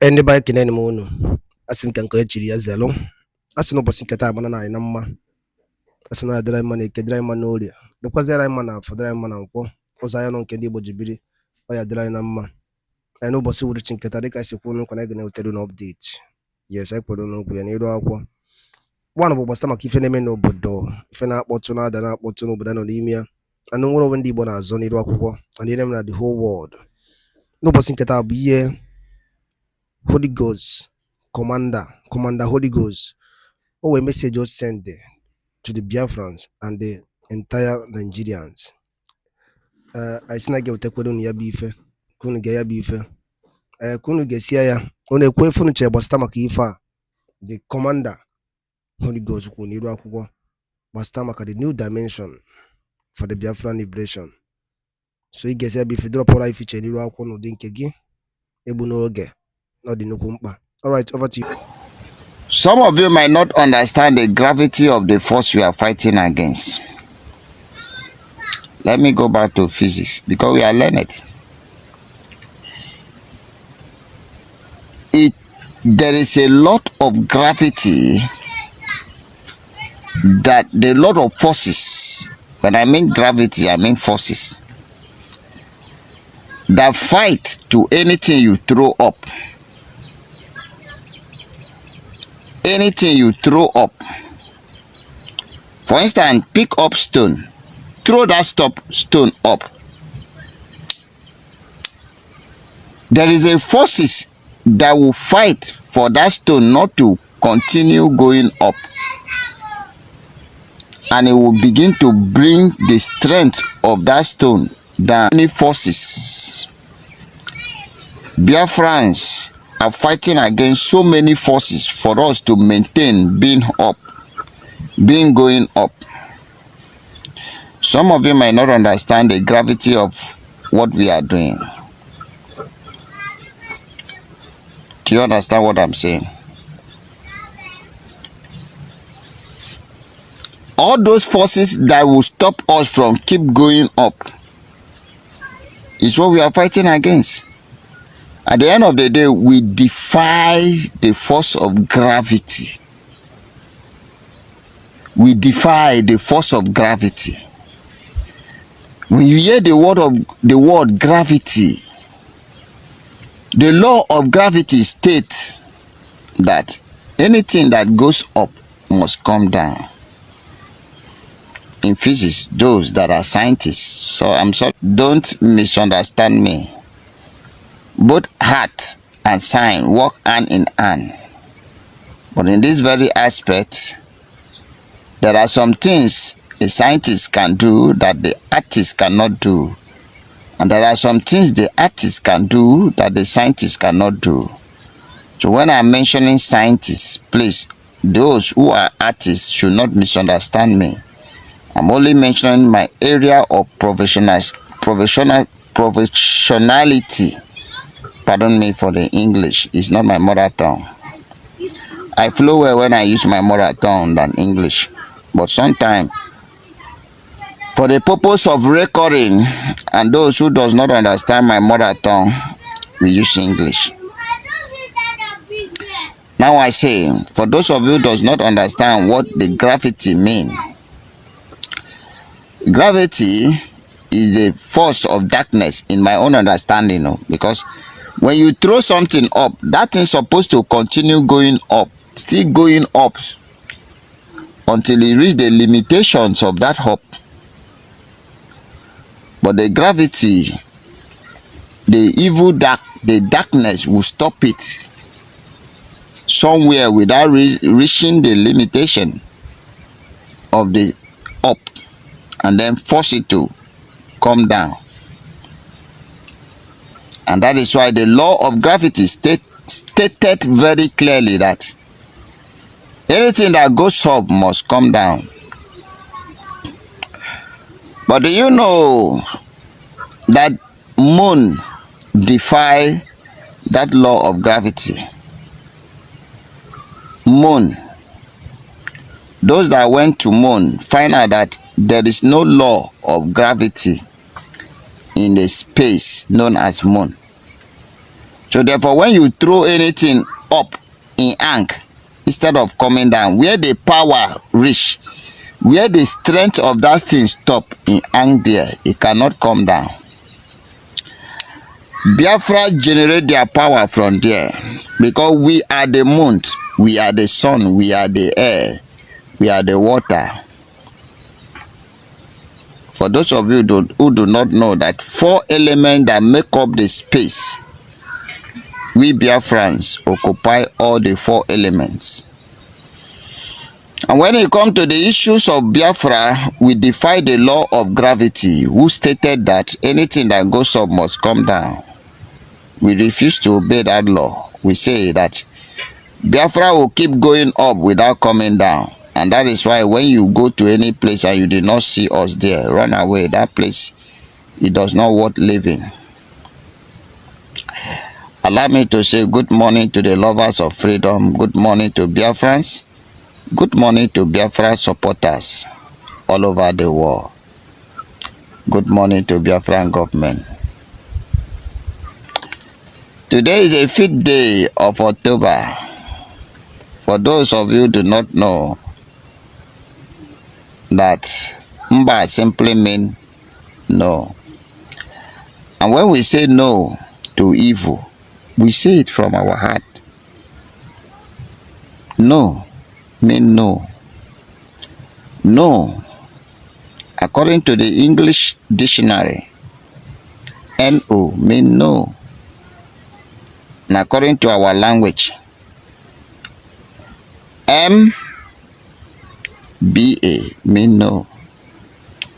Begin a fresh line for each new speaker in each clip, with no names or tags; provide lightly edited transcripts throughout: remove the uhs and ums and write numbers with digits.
Anybody can anymore. Asin kan ko chiri ya zelo. Asin no bosin kata bana na inamma. Asin na dry money ke dry manoli. The kwazera mana for dry mana ko. Oza no kendi bojibiri. Oya dry namma. I know bosi wuri chinkata de kasi kuno kona gane utedu no update. Yes, I put on ku ya ni do akwa. One of bosta makife ne me no bodo. Ife na akpotu na ada na akpotu no boda no limia. Anu nworo wendi bona zoni do akwukwo. And them na the whole world. No bosin kata abiye. Holy Ghost, Commander Holy Ghost. Oh, a message was sent there to the Biafrans and the entire Nigerians. I see get take on ya bife, kunu get ya bife. Kunu get siya. On a kwefunu che bastamaka ifa. The Commander Holy Ghost kuniru akuko. Bastamaka the new dimension for the Biafran liberation. So he gets ya bife drop ora ifiche niru akuko no dinkegi. Ebu no oge. Not the nukumpa. All right, over to you.
Some of you might not understand the gravity of the force we are fighting against. Let me go back to physics because we are learned. There is a lot of gravity that the lot of forces, when I mean gravity, I mean forces, that fight to anything you throw up. Anything you throw up. For instance, pick up stone. Throw that stone up. There is a forces that will fight for that stone not to continue going up. And it will begin to bring the strength of that stone down. Any forces. Biafrans are fighting against so many forces for us to maintain being going up. Some of you might not understand the gravity of what we are doing. Do you understand what I'm saying? All those forces that will stop us from keep going up is what we are fighting against. At the end of the day, we defy the force of gravity. We defy the force of gravity. When you hear the word gravity, the law of gravity states that anything that goes up must come down. In physics, those that are scientists, so I'm sorry, don't misunderstand me. Both heart and sign work hand in hand. But in this very aspect, there are some things a scientist can do that the artist cannot do. And there are some things the artist can do that the scientist cannot do. So when I'm mentioning scientists, please, those who are artists should not misunderstand me. I'm only mentioning my area of professionality. Pardon me for the English. It's not my mother tongue. I flow well when I use my mother tongue than English. But sometimes, for the purpose of recording, and those who does not understand my mother tongue, we use English. Now I say, for those of you who does not understand what the gravity mean, gravity is a force of darkness in my own understanding, because when you throw something up, that thing is supposed to continue going up, still going up until it reach the limitations of that hop. But the gravity, the darkness will stop it somewhere without reaching the limitation of the up and then force it to come down. And that is why the law of gravity stated very clearly that anything that goes up must come down. But do you know that moon defy that law of gravity? Moon. Those that went to moon find out that there is no law of gravity in the space known as moon. So therefore, when you throw anything up in ang, instead of coming down, where the power reach, where the strength of that thing stop in ang there, it cannot come down. Biafra generate their power from there, because we are the moon, we are the sun, we are the air, we are the water. For those of you who do not know that 4 elements that make up the space, we Biafrans occupy all the 4 elements. And when it comes to the issues of Biafra, we defy the law of gravity, who stated that anything that goes up must come down. We refuse to obey that law. We say that Biafra will keep going up without coming down. And that is why when you go to any place and you did not see us there, run away. That place, it does not worth living. Allow me to say good morning to the lovers of freedom. Good morning to Biafrans. Good morning to Biafra supporters all over the world. Good morning to Biafran government. Today is a 5th day of October. For those of you who do not know, that Mba simply means no. And when we say no to evil, we say it from our heart. No means no. No, according to the English dictionary, no means no. And according to our language, MBA means no.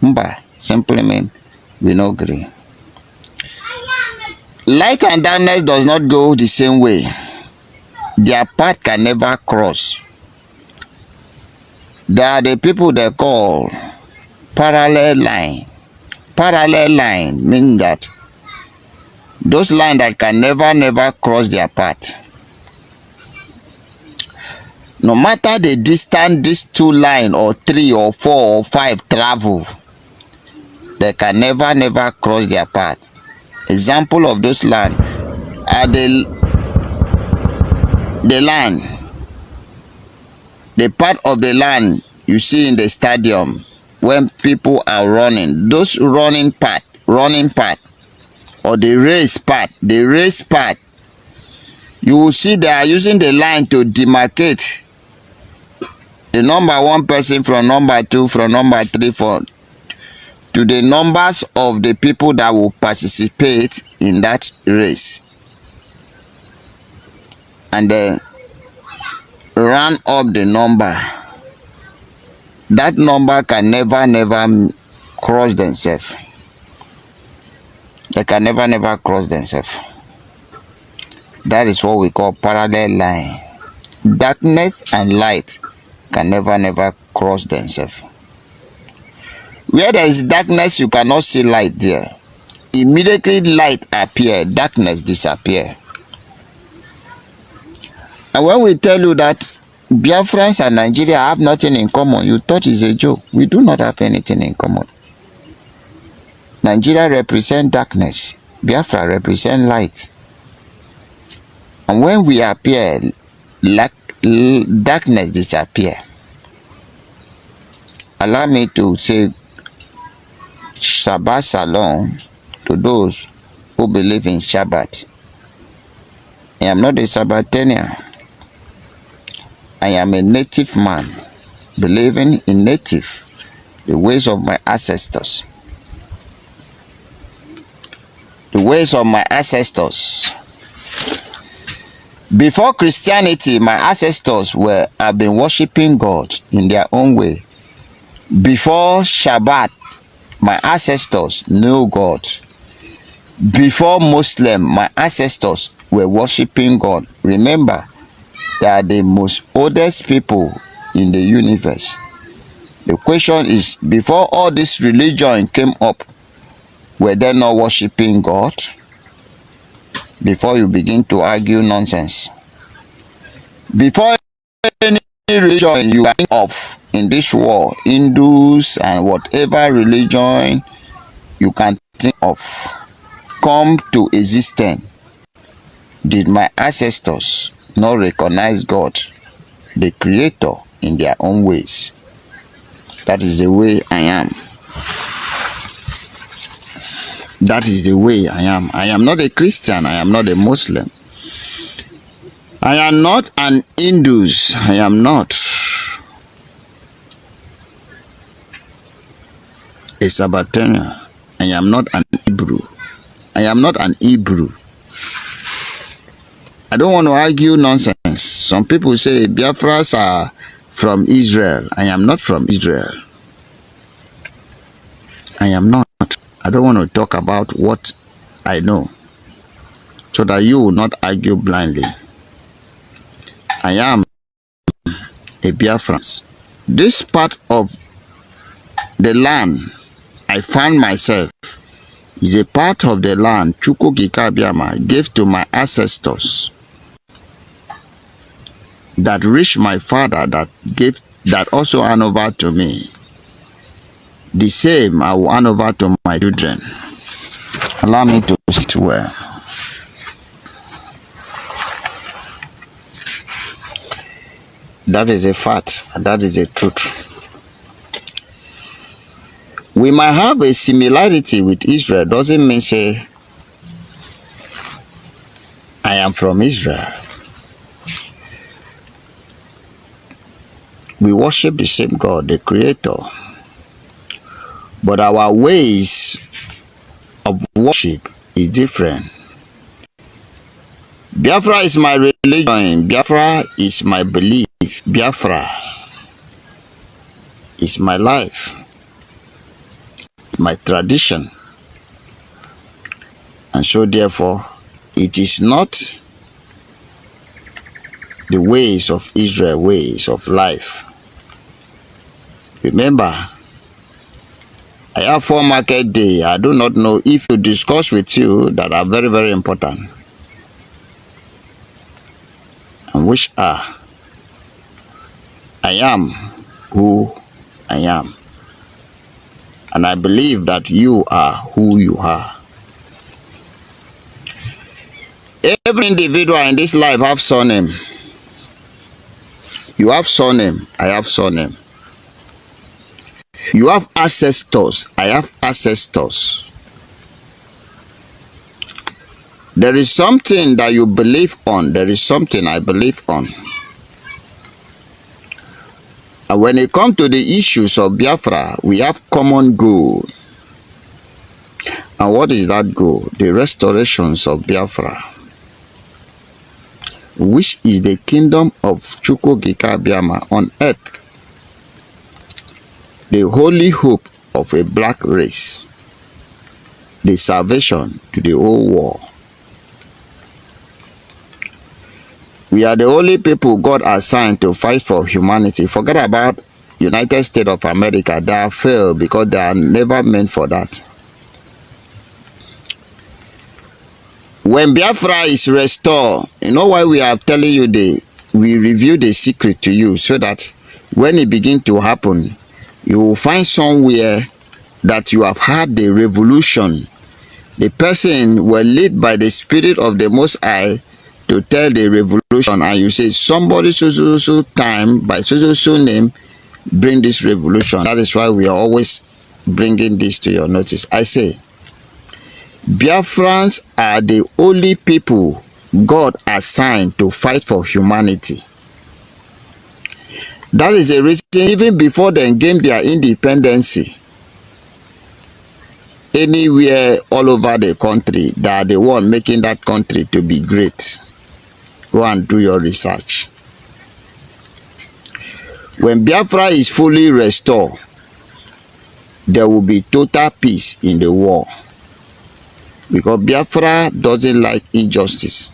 Mba simply means we no agree. Light and darkness does not go the same way. Their path can never cross. There are the people they call parallel line. Parallel line means that those lines that can never cross their path. No matter the distance these 2 lines or 3 or 4 or 5 travel, they can never cross their path. Example of those lines are the land, the part of the land you see in the stadium when people are running. Those running part, or the race part, you will see they are using the line to demarcate the number 1 person from number 2, from number 3, to the numbers of the people that will participate in that race. And then run up the number. That number can never cross themselves. They can never cross themselves. That is what we call parallel line. Darkness and light can never cross themselves. Where there is darkness, you cannot see light there. Immediately light appear, darkness disappear. And when we tell you that Biafrans and Nigeria have nothing in common, you thought it's a joke. We do not have anything in common. Nigeria represents darkness. Biafra represents light. And when we appear, darkness disappear. Allow me to say Shabbat Shalom to those who believe in Shabbat. I am not a Sabbatarian. I am a native man, believing in native, the ways of my ancestors. The ways of my ancestors. Before Christianity, my ancestors have been worshiping God in their own way. Before Shabbat, my ancestors knew God. Before Muslim, my ancestors were worshiping God. Remember, they are the most oldest people in the universe. The question is, before all this religion came up, were they not worshiping God? Before you begin to argue nonsense. Before any religion you think of in this world, Hindus and whatever religion you can think of, come to existence, did my ancestors not recognize God, the Creator, in their own ways? That is the way I am. That is the way I am. I am not a Christian. I am not a Muslim. I am not an Hindu. I am not a Sabbatarian. I am not an Hebrew. I am not an Hebrew. I don't want to argue nonsense. Some people say Biafrans are from Israel. I am not from Israel. I am not. I don't want to talk about what I know, so that you will not argue blindly. I am a Biafrans. This part of the land I find myself is a part of the land Chukwu Gikabiama gave to my ancestors, that reached my father, that also hand over to me. The same I will hand over to my children. Allow me to sit well. That is a fact, and that is a truth. We might have a similarity with Israel, doesn't mean say I am from Israel. We worship the same God, the Creator, but our ways of worship is different. Biafra is my religion. Biafra is my belief. Biafra is my life, my tradition. And so therefore, it is not the ways of Israel, ways of life. Remember, I have 4 market day. I do not know if to discuss with you that are very, very important, and which are, I am who I am, and I believe that you are who you are. Every individual in this life have surname. You have surname, I have surname. You have ancestors, I have ancestors. There is something that you believe on, there is something I believe on. And when it comes to the issues of Biafra, we have common goal. And what is that goal? The restorations of Biafra, which is the kingdom of Chukwu Gikabiama on earth, the holy hope of a black race, the salvation to the whole world. We are the only people God assigned to fight for humanity. Forget about United States of America. They have failed because they are never meant for that. When Biafra is restored, you know why we are telling you we review the secret to you, so that when it begins to happen, you will find somewhere that you have had the revolution. The person were led by the Spirit of the Most High to tell the revolution, and you say somebody so time by so name bring this revolution. That is why we are always bringing this to your notice. I say Biafrans are the only people God assigned to fight for humanity. That is the reason even before they gained their independence, anywhere all over the country, they are the one making that country to be great. Go and do your research. When Biafra is fully restored, there will be total peace in the world, because Biafra doesn't like injustice.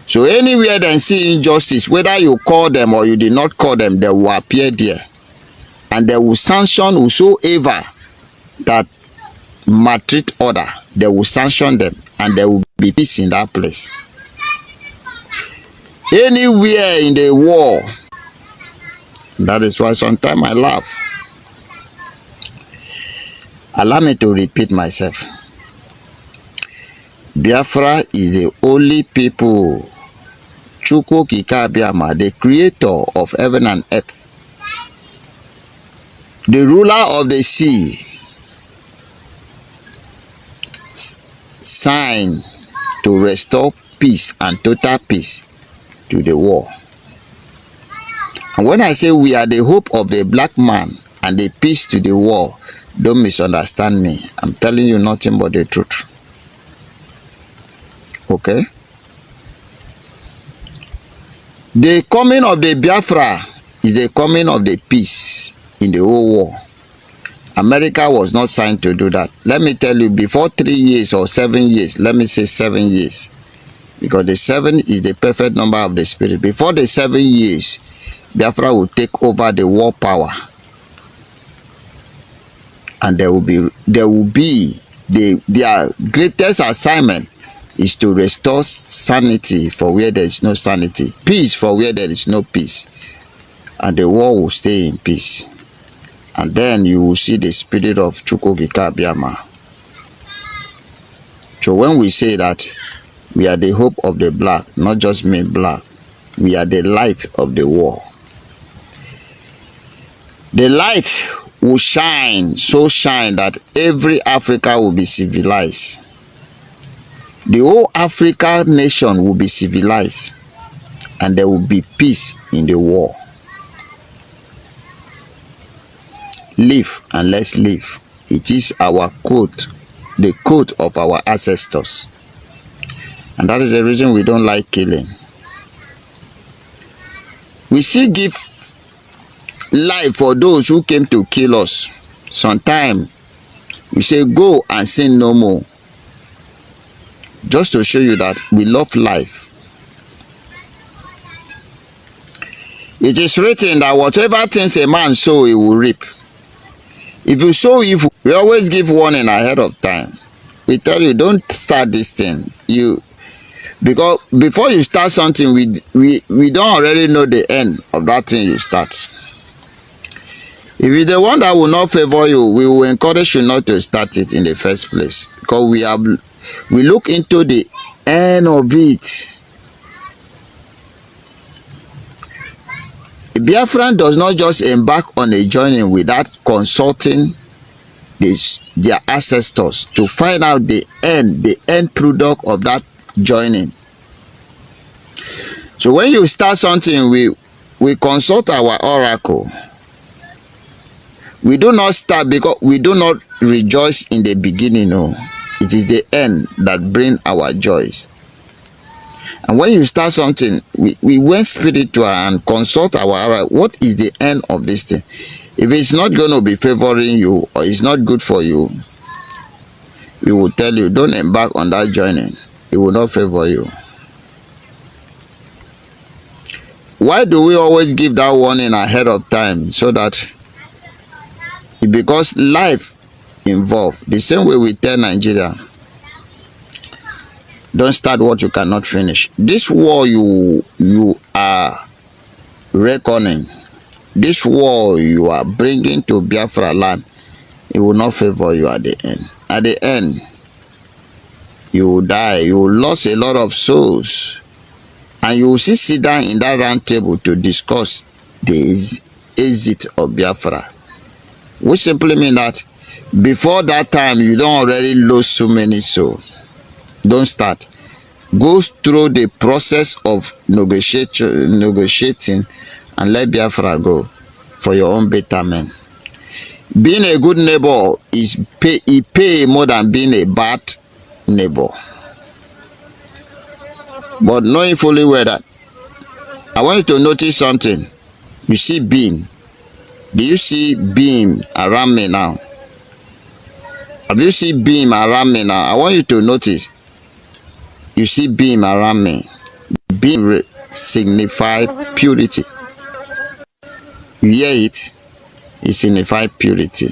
So anywhere they see injustice, whether you call them or you did not call them, they will appear there, and they will sanction whosoever that maltreat order. They will sanction them, and there will be peace in that place. Anywhere in the world. That is why sometimes I laugh. Allow me to repeat myself. Biafra is the only people, Chukwu Kikabiama, the creator of heaven and earth, the ruler of the sea, signed to restore peace and total peace to the world. And when I say we are the hope of the black man and the peace to the world, don't misunderstand me. I'm telling you nothing but the truth. Okay? The coming of the Biafra is the coming of the peace in the whole world. America was not signed to do that. Let me tell you, before 3 years or 7 years, let me say 7 years, because the 7 is the perfect number of the spirit. Before the 7 years, Biafra will take over the world power, and their greatest assignment is to restore sanity for where there is no sanity, peace for where there is no peace, and the world will stay in peace. And then you will see the spirit of Chukwukika Biama. So when we say that we are the hope of the black, not just made black, we are the light of the world. The light will shine, so shine that every Africa will be civilized. The whole African nation will be civilized, and there will be peace in the world. Live and let's live. It is our code, the code of our ancestors. And that is the reason we don't like killing. We still give life for those who came to kill us. Sometimes we say go and sin no more, just to show you that we love life. It is written that whatever things a man sow, he will reap. If you sow evil, we always give warning ahead of time. We tell you, don't start this thing. Because before you start something, we don't already know the end of that thing you start. If it's the one that will not favor you, we will encourage you not to start it in the first place. Because we look into the end of it. A Biafran does not just embark on a journey without consulting their ancestors to find out the end product of that joining. So when you start something, we consult our oracle. We do not start because we do not rejoice in the beginning. No, it is the end that brings our joys. And when you start something, we went spiritual and consult our oracle. What is the end of this thing? If it's not going to be favoring you or it's not good for you, we will tell you, don't embark on that journey. It will not favor you. Why do we always give that warning ahead of time? So that, because life involved, the same way we tell Nigeria, don't start what you cannot finish. This war you are reckoning, this war you are bringing to Biafra land, it will not favor you at the end. At the end, you will die. You will lose a lot of souls. And you will sit down in that round table to discuss the exit of Biafra. Which simply means that before that time, you don't already lose so many souls. Don't start. Go through the process of negotiating and let Biafra go for your own betterment. Being a good neighbor is pay more than being a bad neighbor. But knowing fully well that, I want you to notice something. You see beam. Do you see beam around me now? Have you seen beam around me now? I want you to notice. You see beam around me. Beam signifies purity. You hear it? It signifies purity.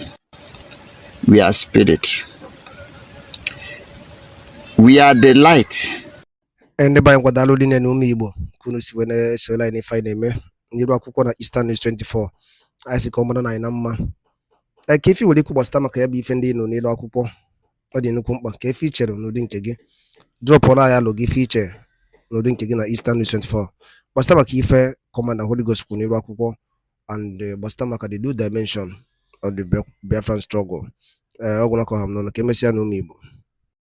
We are spirit. We are the light.
Ndị banyị kwadalụ dị n'ume Igbo kunu si wene sola ini fine eme n'iru akwụkwọ na Eastern News 24 anyị si ka ọ mara na anyị na mma ka ife were ikwu gbasịta maka ya bụ ife ndị nọ n'elu akwụkwọ ọ dị nnukwu mkpa ka ife i chere n'ụdị nke gị drop ọra ya lụ gị ife iche n'ụdị nke gị na Eastern News 24 gbasịta maka ife Commander Holy Ghost kwuru n'iru akwụkwọ and gbasịta maka the new dimension of the Biafran struggle. Ọgwụ nakọ ha m n'ọnụ ka emesịa na ụmụ Igbo.